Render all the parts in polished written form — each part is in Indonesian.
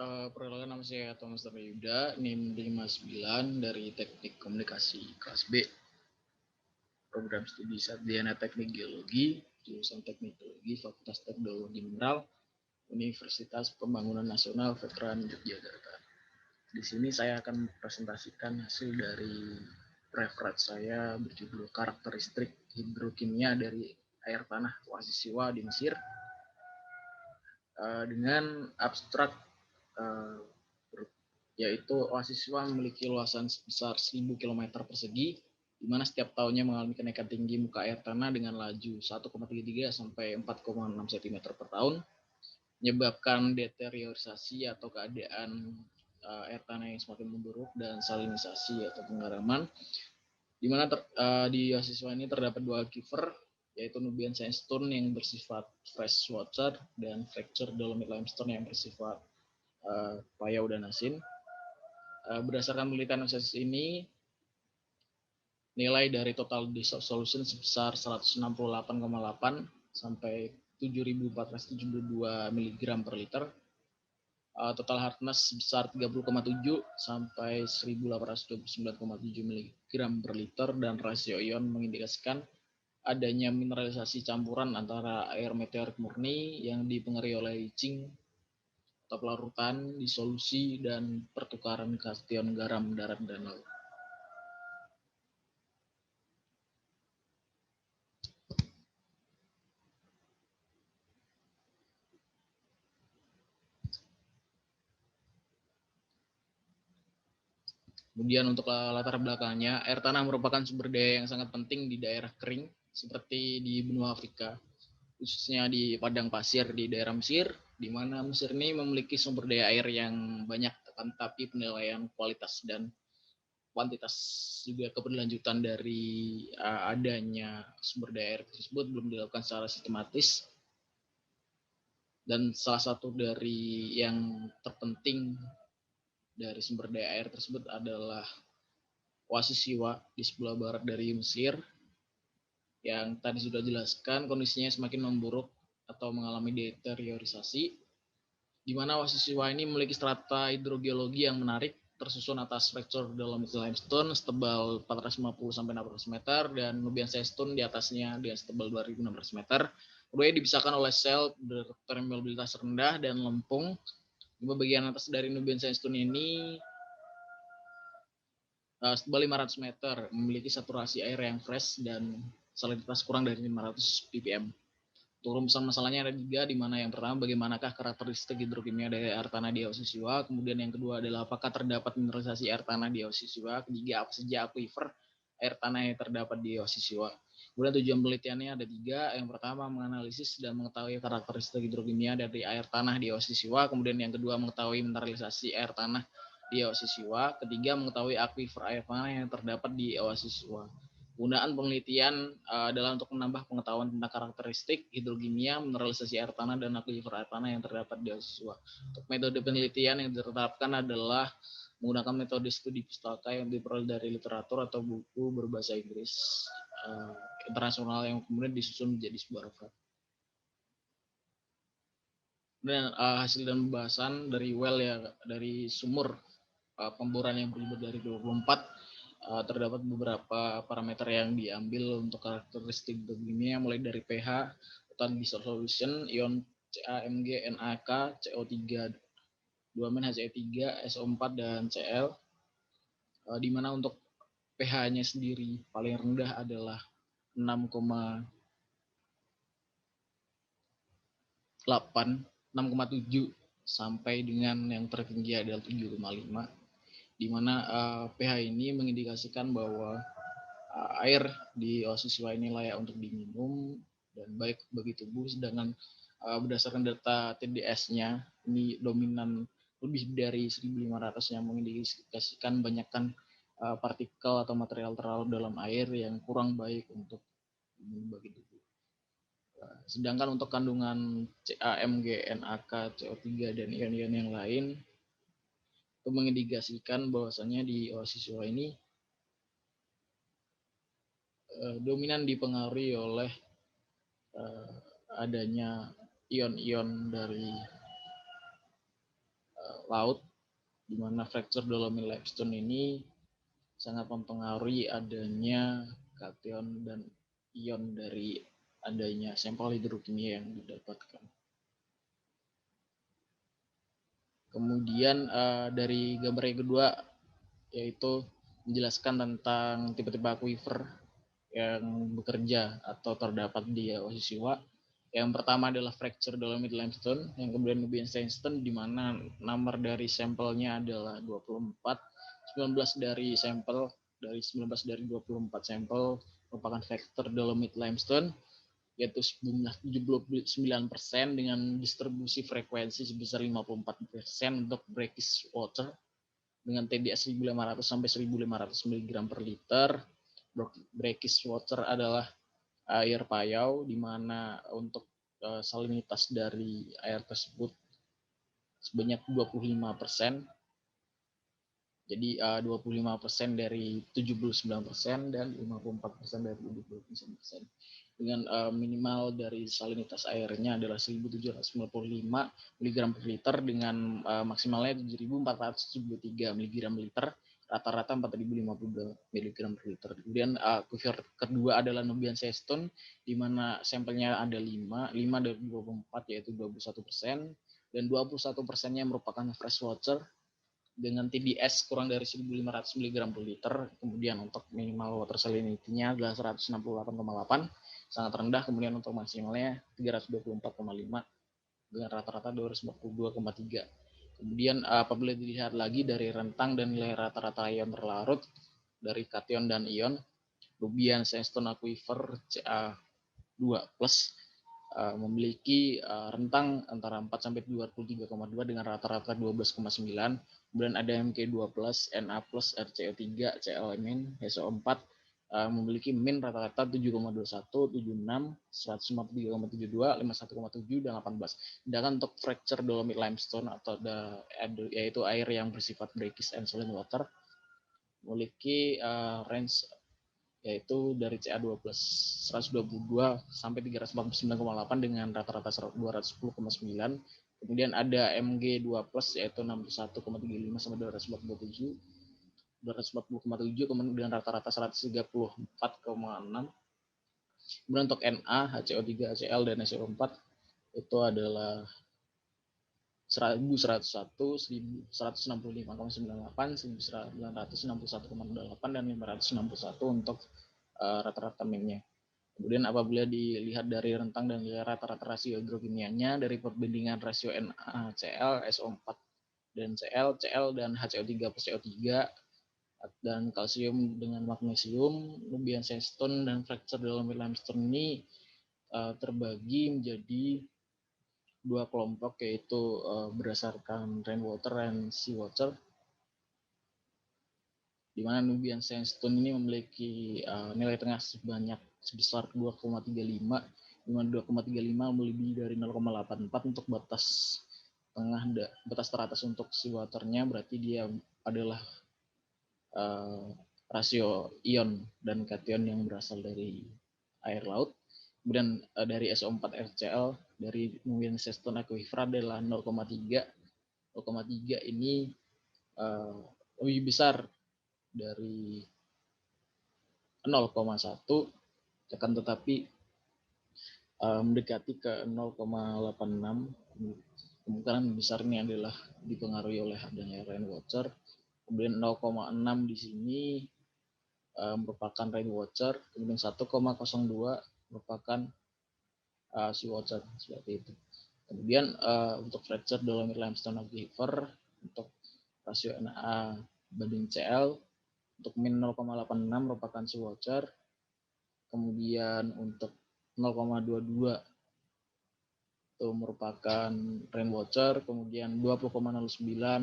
Perkenalkan nama saya Thomas Yuda, NIM 59 dari Teknik Komunikasi kelas B, program studi sarjana Teknik Geologi, jurusan Teknik Geologi, Fakultas Teknologi Mineral, Universitas Pembangunan Nasional Veteran Yogyakarta. Di sini saya akan mempresentasikan hasil dari referat saya berjudul karakteristik hidrokimia dari air tanah Oasis Siwa di Mesir dengan abstrak yaitu Oasis Siwa memiliki luasan sebesar 1000 km persegi, di mana setiap tahunnya mengalami kenaikan tinggi muka air tanah dengan laju 1,33 sampai 4,6 cm per tahun, menyebabkan deteriorasi atau keadaan air tanah yang semakin memburuk dan salinisasi atau penggaraman, di mana di Oasis Siwa ini terdapat dua aquifer, yaitu Nubian Sandstone yang bersifat fresh water dan Fracture Dolomite Limestone yang bersifat payau dan asin. Berdasarkan penelitian OSIS ini, nilai dari total dissolved solution sebesar 168,8 sampai 7.472 mg per liter, total hardness sebesar 30,7 sampai 1.829,7 mg per liter, dan rasio ion mengindikasikan adanya mineralisasi campuran antara air meteorit murni yang dipengaruhi oleh leaching atau pelarutan, disolusi, dan pertukaran kation garam darat dan laut. Kemudian untuk latar belakangnya, air tanah merupakan sumber daya yang sangat penting di daerah kering seperti di benua Afrika, khususnya di padang pasir di daerah Mesir, di mana Mesir ini memiliki sumber daya air yang banyak, tapi penilaian kualitas dan kuantitas juga keberlanjutan dari adanya sumber daya air tersebut belum dilakukan secara sistematis. Dan salah satu dari yang terpenting dari sumber daya air tersebut adalah Oasis Siwa di sebelah barat dari Mesir, yang tadi sudah jelaskan kondisinya semakin memburuk atau mengalami deteriorisasi, di mana Oasis Siwa ini memiliki strata hidrogeologi yang menarik, tersusun atas Fracture Dolomite Limestone setebal 450 sampai 600 meter dan Nubian Sandstone di atasnya dengan setebal 2.600 meter. Keduanya dipisahkan oleh sel berpermeabilitas rendah dan lempung. Di bagian atas dari Nubian Sandstone ini setebal 500 meter, memiliki saturasi air yang fresh dan salinitas kurang dari 500 ppm. Untuk rumusan masalahnya ada 3, di mana yang pertama, bagaimanakah karakteristik hidrokimia dari air tanah di Oasis Siwa. Kemudian yang kedua adalah apakah terdapat mineralisasi air tanah di Oasis Siwa. Ketiga, apa saja aquifer air tanah yang terdapat di Oasis Siwa. Kemudian tujuan penelitiannya ada 3. Yang pertama, menganalisis dan mengetahui karakteristik hidrokimia dari air tanah di Oasis Siwa. Kemudian yang kedua, mengetahui mineralisasi air tanah di Oasis Siwa. Ketiga, mengetahui aquifer air tanah yang terdapat di Oasis Siwa. Penggunaan penelitian adalah untuk menambah pengetahuan tentang karakteristik hidrokimia, mineralisasi air tanah, dan aquifer air tanah yang terdapat di Oasis Siwa. Untuk metode penelitian yang ditetapkan adalah menggunakan metode studi pustaka yang diperoleh dari literatur atau buku berbahasa Inggris internasional yang kemudian disusun menjadi sebuah referat. Dan hasil dan pembahasan dari well ya, dari sumur pemboran yang berlibat dari 24, terdapat beberapa parameter yang diambil untuk karakteristik hidrokimia, mulai dari pH, total dissolved solution, ion Ca, Mg, NaK, CO3, 2- HCl3, SO4, dan Cl, di mana untuk pH-nya sendiri paling rendah adalah 6,8, 6,7 sampai dengan yang tertinggi adalah 7,5, di mana pH ini mengindikasikan bahwa air di Oasis Siwa ini layak untuk diminum dan baik bagi tubuh. Sedangkan berdasarkan data TDS-nya ini dominan lebih dari 1.500 yang mengindikasikan banyakkan partikel atau material terlarut dalam air yang kurang baik untuk diminum bagi tubuh. Sedangkan untuk kandungan Ca, Mg, NaK, CO3, dan ion-ion yang lain itu mengindikasikan bahwasannya di Oasis Siwa ini dominan dipengaruhi oleh adanya ion-ion dari laut, di mana fracture dolomite limestone ini sangat mempengaruhi adanya kation dan ion dari adanya sampel hidrokimia yang didapatkan. Kemudian dari gambar yang kedua yaitu menjelaskan tentang tipe-tipe aquifer yang bekerja atau terdapat di Oasis Siwa. Yang pertama adalah fracture dolomite limestone, yang kemudian Nubian sandstone, di mana nomor dari sampelnya adalah 24, 19 dari 24 sampel merupakan fracture dolomite limestone, yaitu sejumlah 79% dengan distribusi frekuensi sebesar 54% untuk brackish water dengan TDS 1500 sampai 1500 mg per liter. Brackish water adalah air payau, di mana untuk salinitas dari air tersebut sebanyak 25%. Jadi 25% dari 79% dan 54% dari 29%. Dengan minimal dari salinitas airnya adalah 1795 mg per liter dengan maksimalnya 7473 mg per liter, rata-rata 4050 mg per liter. Kemudian aquifer kedua adalah Nubian sandstone, di mana sampelnya ada 5 dari 24 yaitu 21%, dan 21%-nya merupakan fresh water dengan TDS kurang dari 1500 mg per liter. Kemudian untuk minimal water salinity-nya adalah 168,8, sangat rendah. Kemudian untuk maksimalnya 324,5 dengan rata-rata 242,3. Kemudian apabila dilihat lagi dari rentang dan nilai rata-rata ion terlarut dari kation dan ion, Nubian sandstone aquifer Ca2+ memiliki rentang antara 4 sampai 23,2 dengan rata-rata 12,9. Kemudian ada Mk2+, Na+, RCO3, Cl-, SO4 memiliki min rata-rata 7,21, 76, 153,72, 51,7 dan 18. Sedangkan untuk fracture dolomite limestone atau yaitu air yang bersifat brackish and saline water memiliki range yaitu dari Ca2+ 122 sampai 349,8 dengan rata-rata 210,9. Kemudian ada Mg2+ yaitu 61,35 sampai 240,7, kemudian dengan rata-rata 134,6. Kemudian untuk Na, HCO3, HCl dan SO4 itu adalah 1101, 1165,98, 1961,8 dan 561 untuk rata-rata min-nya. Kemudian apabila dilihat dari rentang dan rata-rata rasio hidrokimianya dari perbandingan rasio NaCl, SO4 dan Cl dan HCO3 plus CO3 dan kalsium dengan magnesium, Nubian sandstone dan fracture dolomite limestone ini terbagi menjadi dua kelompok, yaitu berdasarkan rainwater dan seawater, di mana Nubian sandstone ini memiliki nilai tengah sebesar 2,35, di mana 2,35 melebihi dari 0,84 untuk batas tengah, batas teratas untuk seawaternya, berarti dia adalah rasio ion dan kation yang berasal dari air laut. Kemudian dari SO4 RCl dari Nubian sandstone aquifer adalah 0,3. 0,3 ini lebih besar dari 0,1, akan tetapi mendekati ke 0,86. Kemungkinan besar ini adalah dipengaruhi oleh adanya rainwater. Kemudian 0,6 di sini merupakan rainwater, kemudian 1,02 merupakan seawater, seperti itu. Kemudian untuk fracture dolomite limestone aquifer untuk rasio Na banding Cl untuk min 0,86 merupakan seawater. Kemudian untuk 0,22 itu merupakan rainwater, kemudian 20,09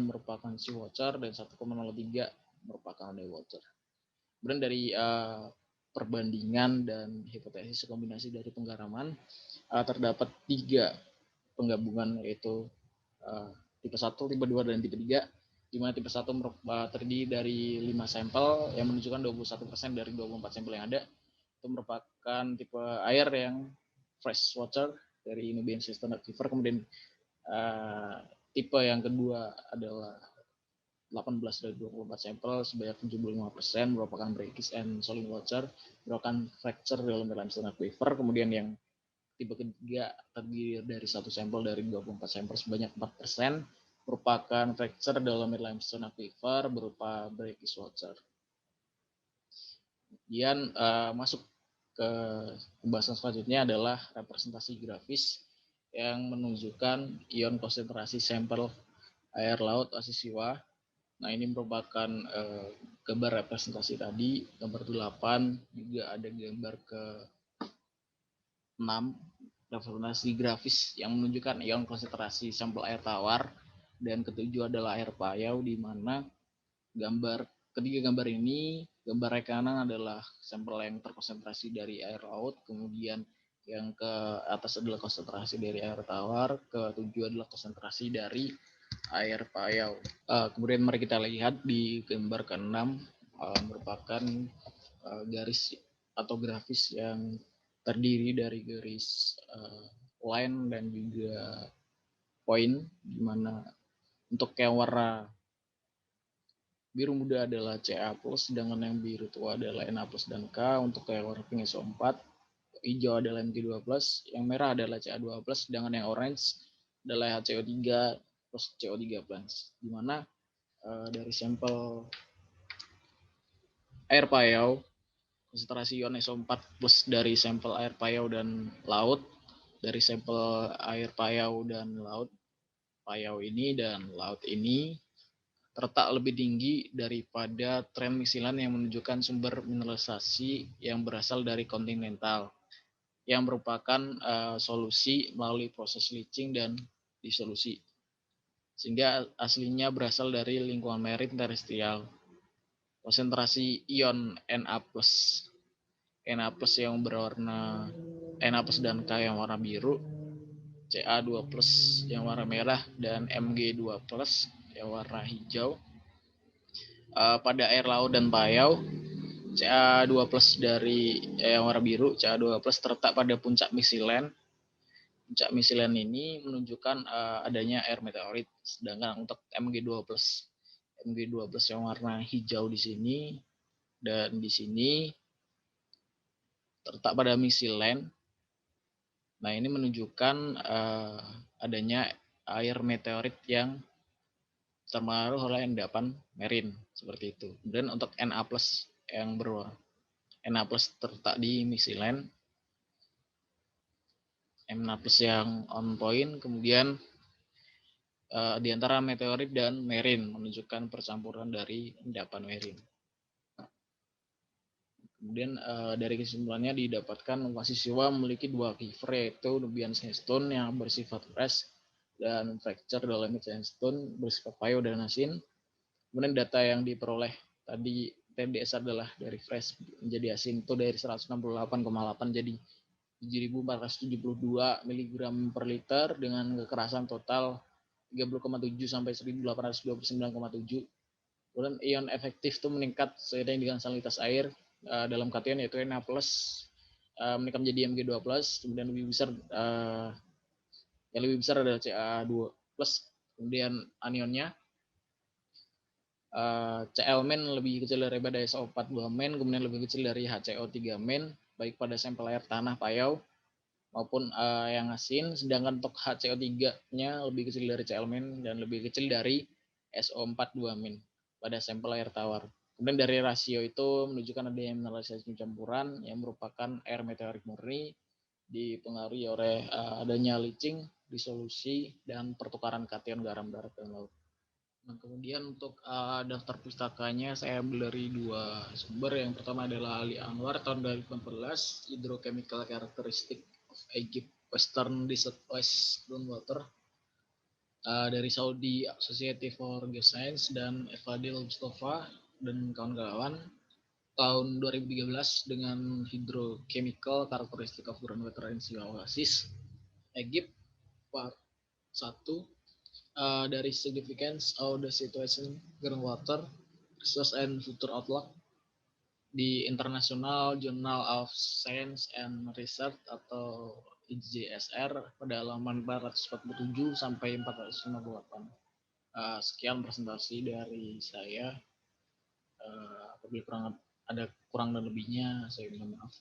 merupakan seawater dan 1,03 merupakan rainwater. Kemudian dari perbandingan dan hipotesis kombinasi dari penggaraman terdapat 3 penggabungan, yaitu tipe 1, tipe 2 dan tipe 3, di mana tipe 1 terdiri dari 5 sampel yang menunjukkan 21% dari 24 sampel yang ada. Itu merupakan tipe air yang fresh water dari Nubian sandstone aquifer. Kemudian tipe yang kedua adalah 18 dari 24 sampel sebanyak 75% merupakan breakage and solid water, merupakan fracture dalam limestone aquifer. Kemudian yang tipe ketiga terdiri dari satu sampel dari 24 sampel sebanyak 4% merupakan fracture dalam limestone aquifer berupa breakage water. Kemudian masuk ke pembahasan selanjutnya adalah representasi grafis yang menunjukkan ion konsentrasi sampel air laut Asisiwa. Nah, ini merupakan gambar representasi tadi, gambar 8, juga ada gambar ke-6, representasi grafis yang menunjukkan ion konsentrasi sampel air tawar, dan ke-7 adalah air payau, di mana ketiga gambar ini, gambar kanan adalah sampel yang terkonsentrasi dari air laut, kemudian yang ke atas adalah konsentrasi dari air tawar, ke-7 adalah konsentrasi dari air payau. Kemudian mari kita lihat di gambar ke-6 merupakan garis atau grafis yang terdiri dari garis line dan juga poin, di mana untuk yang warna biru muda adalah Ca+, sedangkan yang biru tua adalah Na+ dan K. Untuk yang warna pink SO4, hijau adalah Mg2+, yang merah adalah Ca2+, sedangkan yang orange adalah HCO3 plus CO3+. Di mana dari sampel air payau, konsentrasi ion SO4 plus dari sampel air payau dan laut, dari sampel air payau dan laut, payau ini dan laut ini terletak lebih tinggi daripada tren misilan yang menunjukkan sumber mineralisasi yang berasal dari kontinental, yang merupakan solusi melalui proses leaching dan disolusi, sehingga aslinya berasal dari lingkungan marin terestrial. Konsentrasi ion Na+, Na+ yang berwarna Na+ dan K yang warna biru, Ca2+ yang warna merah, dan Mg2+ yang warna hijau. Pada air laut dan payau, Ca2+ dari yang warna biru, Ca2+ terletak pada puncak misilen. Puncak misilen ini menunjukkan adanya air meteorit. Sedangkan untuk Mg2+ yang warna hijau di sini dan di sini terletak pada misilen. Nah, ini menunjukkan adanya air meteorit yang terpengaruh oleh endapan marin, seperti itu. Kemudian untuk Na+ yang berwarna Na+ terletak di misilen, Na+ yang on point, kemudian di antara meteorit dan marin, menunjukkan percampuran dari endapan marin. Kemudian dari kesimpulannya didapatkan Asisiwa memiliki dua aquifer, yaitu Nubian sandstone yang bersifat fresh dan fracture dolomite sandstone bersifat payau dan asin. Kemudian data yang diperoleh tadi TDS adalah dari fresh menjadi asin itu dari 168,8 jadi 7.472 mg per liter dengan kekerasan total 30,7 sampai 1.829,7. Kemudian ion efektif itu meningkat seiring dengan salinitas air dalam kation, yaitu Na+, meningkat menjadi Mg2+, kemudian yang lebih besar adalah Ca2+, kemudian anionnya Cl- lebih kecil daripada SO4 main, kemudian lebih kecil dari HCO3 main, baik pada sampel air tanah payau maupun yang asin, sedangkan untuk HCO3-nya lebih kecil dari Cl- dan lebih kecil dari SO4 main pada sampel air tawar. Kemudian dari rasio itu menunjukkan adanya mineralisasi campuran yang merupakan air meteorik murni dipengaruhi oleh adanya leaching, disolusi, dan pertukaran kation garam darat dan laut. Nah, kemudian untuk daftar pustakanya saya ambil dari dua sumber. Yang pertama adalah Ali Anwar tahun 2014, Hydrochemical Characteristic of Egypt Western Desert West Groundwater, dari Saudi Society for Geoscience, dan Evadil Mustafa dan kawan-kawan tahun 2013 dengan Hydrochemical Characteristic of Groundwater in Sea Oasis Egypt part 1, dari Significance of the Situation Groundwater Resource and Future Outlook. di International Journal of Science and Research atau IJSR pada halaman 447 sampai 458. Sekian presentasi dari saya. Apabila ada kurang dan lebihnya, saya minta maaf.